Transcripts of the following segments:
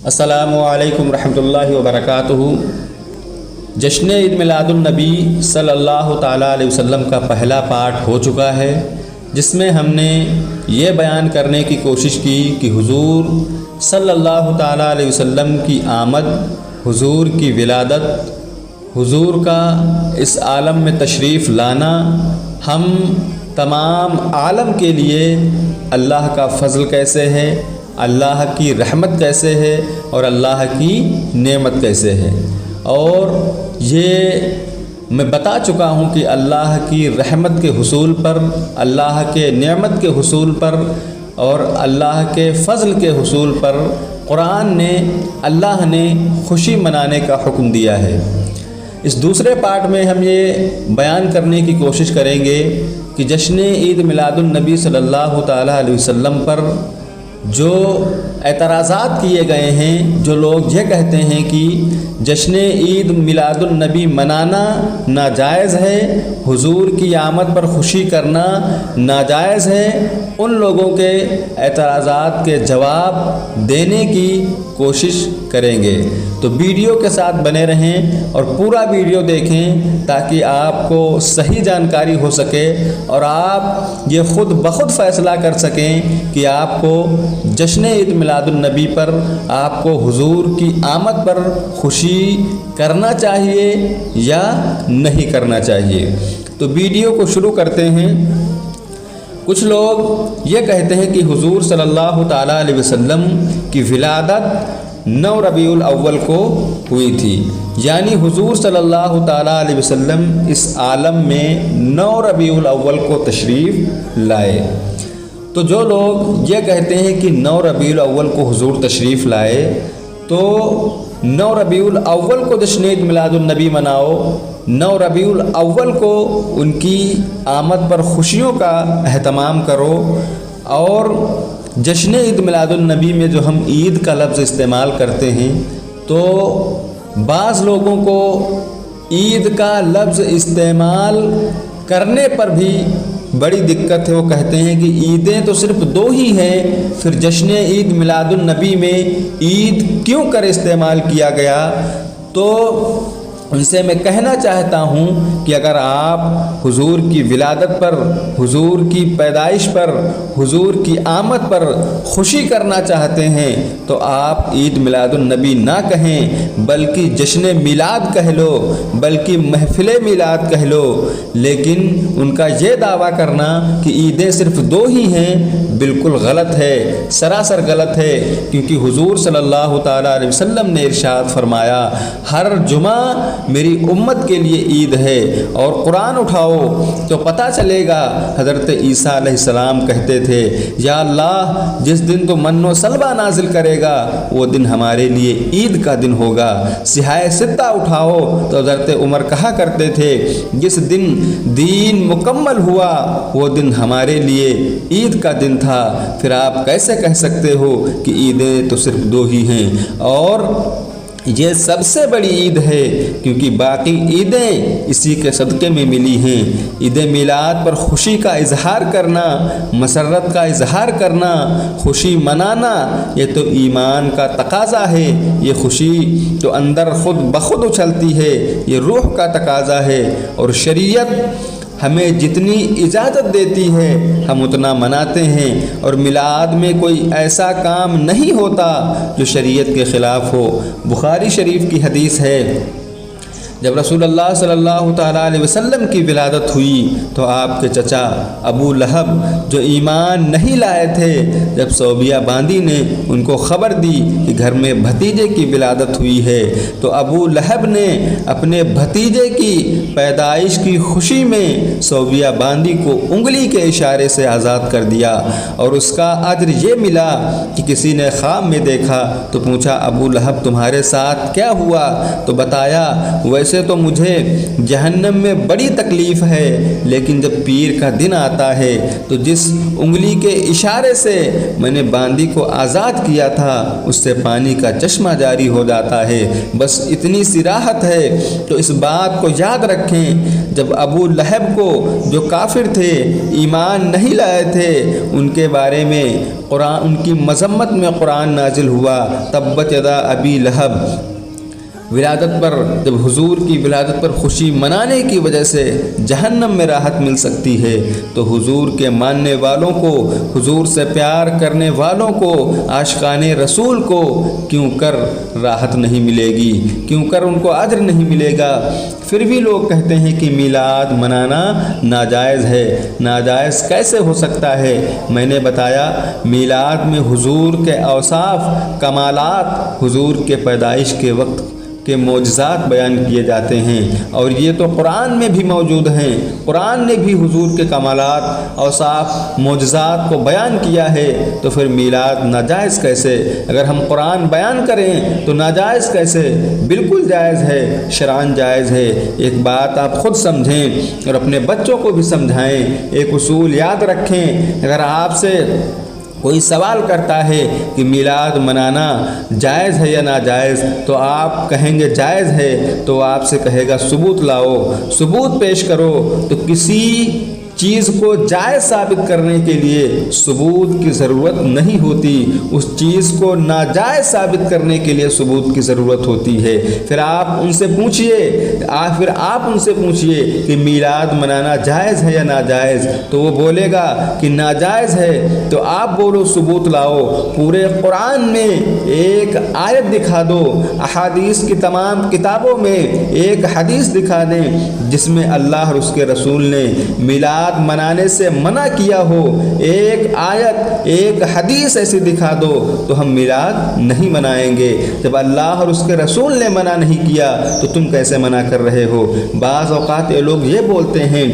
السلام علیکم رحمۃ اللہ وبرکاتہ۔ جشن عید میلاد النبی صلی اللہ تعالیٰ علیہ وسلم کا پہلا پارٹ ہو چکا ہے، جس میں ہم نے یہ بیان کرنے کی کوشش کی کہ حضور صلی اللہ تعالیٰ علیہ وسلم کی آمد، حضور کی ولادت، حضور کا اس عالم میں تشریف لانا ہم تمام عالم کے لیے اللہ کا فضل کیسے ہے، اللہ کی رحمت کیسے ہے اور اللہ کی نعمت کیسے ہے۔ اور یہ میں بتا چکا ہوں کہ اللہ کی رحمت کے حصول پر، اللہ کے نعمت کے حصول پر اور اللہ کے فضل کے حصول پر قرآن نے، اللہ نے خوشی منانے کا حکم دیا ہے۔ اس دوسرے پارٹ میں ہم یہ بیان کرنے کی کوشش کریں گے کہ جشن عید میلاد النبی صلی اللہ تعالیٰ علیہ وسلم پر جو اعتراضات کیے گئے ہیں، جو لوگ یہ کہتے ہیں کہ جشن عید میلاد النبی منانا ناجائز ہے، حضور کی آمد پر خوشی کرنا ناجائز ہے، ان لوگوں کے اعتراضات کے جواب دینے کی کوشش کریں گے۔ تو ویڈیو کے ساتھ بنے رہیں اور پورا ویڈیو دیکھیں تاکہ آپ کو صحیح جانکاری ہو سکے اور آپ یہ خود بخود فیصلہ کر سکیں کہ آپ کو جشن عید میلاد النبی پر، آپ کو حضور کی آمد پر خوشی کرنا چاہیے یا نہیں کرنا چاہیے۔ تو ویڈیو کو شروع کرتے ہیں۔ کچھ لوگ یہ کہتے ہیں کہ حضور صلی اللہ تعالیٰ علیہ وسلم کی ولادت 9 ربیع الاول کو ہوئی تھی، یعنی حضور صلی اللہ تعالیٰ علیہ وسلم اس عالم میں 9 ربیع الاول کو تشریف لائے۔ تو جو لوگ یہ کہتے ہیں کہ 9 ربیع الاول کو حضور تشریف لائے، تو 9 ربیع الاول کو جشن عید میلاد النبی مناؤ، 9 ربیع الاول کو ان کی آمد پر خوشیوں کا اہتمام کرو۔ اور جشن عید میلاد النبی میں جو ہم عید کا لفظ استعمال کرتے ہیں، تو بعض لوگوں کو عید کا لفظ استعمال کرنے پر بھی بڑی دقت ہے۔ وہ کہتے ہیں کہ عیدیں تو صرف 2 ہی ہیں، پھر جشن عید میلاد النبی میں عید کیوں کر استعمال کیا گیا؟ تو ان سے میں کہنا چاہتا ہوں کہ اگر آپ حضور کی ولادت پر، حضور کی پیدائش پر، حضور کی آمد پر خوشی کرنا چاہتے ہیں تو آپ عید میلاد النبی نہ کہیں، بلکہ جشن میلاد کہہ لو، بلکہ محفل میلاد کہہ لو۔ لیکن ان کا یہ دعویٰ کرنا کہ عیدیں صرف 2 ہی ہیں بالکل غلط ہے، سراسر غلط ہے، کیونکہ حضور صلی اللہ تعالیٰ علیہ وسلم نے ارشاد فرمایا ہر جمعہ میری امت کے لیے عید ہے۔ اور قرآن اٹھاؤ تو پتہ چلے گا، حضرت عیسیٰ علیہ السلام کہتے تھے یا اللہ جس دن تو من و سلوہ نازل کرے گا وہ دن ہمارے لیے عید کا دن ہوگا۔ صحاح ستہ اٹھاؤ تو حضرت عمر کہا کرتے تھے جس دن دین مکمل ہوا وہ دن ہمارے لیے عید کا دن تھا۔ پھر آپ کیسے کہہ سکتے ہو کہ عیدیں تو صرف 2 ہی ہیں؟ اور یہ سب سے بڑی عید ہے، کیونکہ باقی عیدیں اسی کے صدقے میں ملی ہیں۔ عید میلاد پر خوشی کا اظہار کرنا، مسرت کا اظہار کرنا، خوشی منانا، یہ تو ایمان کا تقاضا ہے۔ یہ خوشی تو اندر خود بخود اچھلتی ہے، یہ روح کا تقاضا ہے، اور شریعت ہمیں جتنی اجازت دیتی ہے ہم اتنا مناتے ہیں۔ اور میلاد میں کوئی ایسا کام نہیں ہوتا جو شریعت کے خلاف ہو۔ بخاری شریف کی حدیث ہے، جب رسول اللہ صلی اللہ تعالیٰ علیہ وسلم کی ولادت ہوئی تو آپ کے چچا ابو لہب جو ایمان نہیں لائے تھے، جب صوبیہ باندی نے ان کو خبر دی کہ گھر میں بھتیجے کی ولادت ہوئی ہے، تو ابو لہب نے اپنے بھتیجے کی پیدائش کی خوشی میں صوبیہ باندی کو انگلی کے اشارے سے آزاد کر دیا، اور اس کا اجر یہ ملا کہ کسی نے خواب میں دیکھا تو پوچھا ابو لہب تمہارے ساتھ کیا ہوا؟ تو بتایا ویسے ویسے تو مجھے جہنم میں بڑی تکلیف ہے، لیکن جب پیر کا دن آتا ہے تو جس انگلی کے اشارے سے میں نے باندی کو آزاد کیا تھا اس سے پانی کا چشمہ جاری ہو جاتا ہے۔ بس اتنی سی راحت ہے۔ تو اس بات کو یاد رکھیں، جب ابو لہب کو جو کافر تھے، ایمان نہیں لائے تھے، ان کے بارے میں قرآن، ان کی مذمت میں قرآن نازل ہوا، تبت یدا ابی لہب۔ ولادت پر، جب حضور کی ولادت پر خوشی منانے کی وجہ سے جہنم میں راحت مل سکتی ہے، تو حضور کے ماننے والوں کو، حضور سے پیار کرنے والوں کو، عاشقان رسول کو کیوں کر راحت نہیں ملے گی، کیوں کر ان کو اجر نہیں ملے گا؟ پھر بھی لوگ کہتے ہیں کہ میلاد منانا ناجائز ہے۔ ناجائز کیسے ہو سکتا ہے؟ میں نے بتایا، میلاد میں حضور کے اوصاف، کمالات، حضور کے پیدائش کے وقت کے معجزات بیان کیے جاتے ہیں، اور یہ تو قرآن میں بھی موجود ہیں۔ قرآن نے بھی حضور کے کمالات، اوصاف، معجزات کو بیان کیا ہے، تو پھر میلاد ناجائز کیسے؟ اگر ہم قرآن بیان کریں تو ناجائز کیسے؟ بالکل جائز ہے، شرعاً جائز ہے۔ ایک بات آپ خود سمجھیں اور اپنے بچوں کو بھی سمجھائیں۔ ایک اصول یاد رکھیں، اگر آپ سے کوئی سوال کرتا ہے کہ میلاد منانا جائز ہے یا ناجائز، تو آپ کہیں گے جائز ہے، تو آپ سے کہے گا ثبوت لاؤ، ثبوت پیش کرو۔ تو کسی چیز کو جائز ثابت کرنے کے لیے ثبوت کی ضرورت نہیں ہوتی، اس چیز کو ناجائز ثابت کرنے کے لیے ثبوت کی ضرورت ہوتی ہے۔ پھر آپ ان سے پوچھئے کہ میلاد منانا جائز ہے یا ناجائز، تو وہ بولے گا کہ ناجائز ہے، تو آپ بولو ثبوت لاؤ۔ پورے قرآن میں ایک آیت دکھا دو، احادیث کی تمام کتابوں میں ایک حدیث دکھا دیں جس میں اللہ اور اس کے رسول نے میلاد منانے سے منع کیا ہو، ایک آیت، ایک حدیث ایسی دکھا دو، تو ہم میلاد نہیں منائیں گے۔ جب اللہ اور اس کے رسول نے منع نہیں کیا تو تم کیسے منع کر رہے ہو؟ بعض اوقات یہ لوگ یہ بولتے ہیں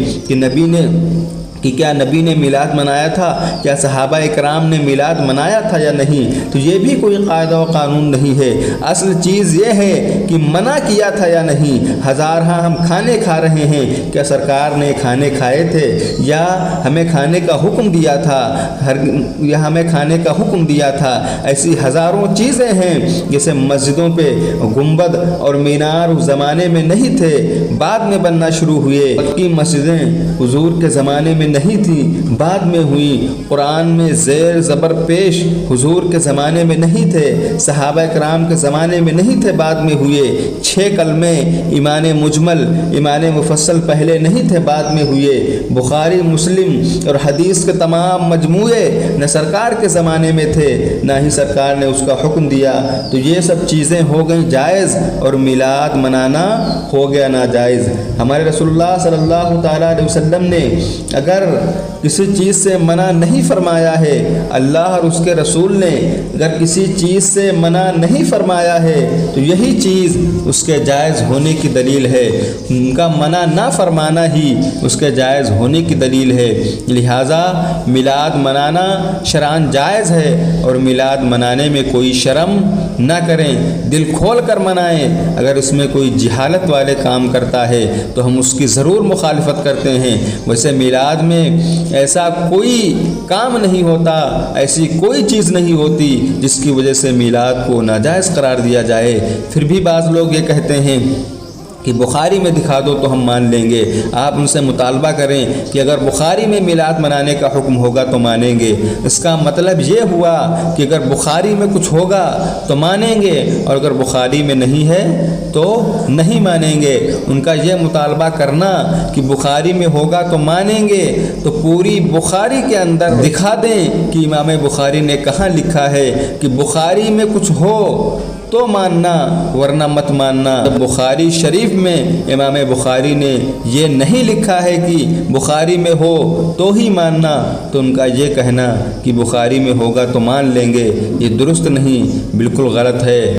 کہ کیا نبی نے میلاد منایا تھا، کیا صحابہ اکرام نے میلاد منایا تھا یا نہیں؟ تو یہ بھی کوئی قاعدہ و قانون نہیں ہے۔ اصل چیز یہ ہے کہ منع کیا تھا یا نہیں۔ ہزارہا ہم کھانے کھا رہے ہیں، کیا سرکار نے کھانے کھائے تھے یا ہمیں کھانے کا حکم دیا تھا، ہمیں کھانے کا حکم دیا تھا؟ ایسی ہزاروں چیزیں ہیں، جیسے مسجدوں پہ گنبد اور مینار اس زمانے میں نہیں تھے، بعد میں بننا شروع ہوئے۔ مکی مسجدیں حضور کے زمانے میں نہیں تھی، بعد میں ہوئی۔ قرآن میں زیر زبر پیش حضور کے زمانے میں نہیں تھے، صحابہ کرام کے زمانے میں نہیں تھے، بعد میں ہوئے۔ 6 کلمے ایمان مجمل، ایمان مفصل پہلے نہیں تھے، بعد میں ہوئے۔ بخاری، مسلم اور حدیث کے تمام مجموعے نہ سرکار کے زمانے میں تھے، نہ ہی سرکار نے اس کا حکم دیا۔ تو یہ سب چیزیں ہو گئیں جائز، اور میلاد منانا ہو گیا ناجائز۔ ہمارے رسول اللہ صلی اللہ تعالیٰ علیہ وسلم نے اگر کسی چیز سے منع نہیں فرمایا ہے، اللہ اور اس کے رسول نے اگر کسی چیز سے منع نہیں فرمایا ہے، تو یہی چیز اس کے جائز ہونے کی دلیل ہے۔ ان کا منع نہ فرمانا ہی اس کے جائز ہونے کی دلیل ہے۔ لہٰذا میلاد منانا شرعاً جائز ہے، اور میلاد منانے میں کوئی شرم نہ کریں، دل کھول کر منائیں۔ اگر اس میں کوئی جہالت والے کام کرتا ہے تو ہم اس کی ضرور مخالفت کرتے ہیں۔ ویسے میلاد میں ایسا کوئی کام نہیں ہوتا، ایسی کوئی چیز نہیں ہوتی جس کی وجہ سے میلاد کو ناجائز قرار دیا جائے۔ پھر بھی بعض لوگ یہ کہتے ہیں کہ بخاری میں دکھا دو تو ہم مان لیں گے۔ آپ ان سے مطالبہ کریں کہ اگر بخاری میں میلاد منانے کا حکم ہوگا تو مانیں گے۔ اس کا مطلب یہ ہوا کہ اگر بخاری میں کچھ ہوگا تو مانیں گے، اور اگر بخاری میں نہیں ہے تو نہیں مانیں گے۔ ان کا یہ مطالبہ کرنا کہ بخاری میں ہوگا تو مانیں گے، تو پوری بخاری کے اندر دکھا دیں کہ امام بخاری نے کہاں لکھا ہے کہ بخاری میں کچھ ہو تو ماننا، ورنہ مت ماننا۔ بخاری شریف میں امام بخاری نے یہ نہیں لکھا ہے کہ بخاری میں ہو تو ہی ماننا، تو ان کا یہ کہنا کہ بخاری میں ہوگا تو مان لیں گے، یہ درست نہیں، بالکل غلط ہے۔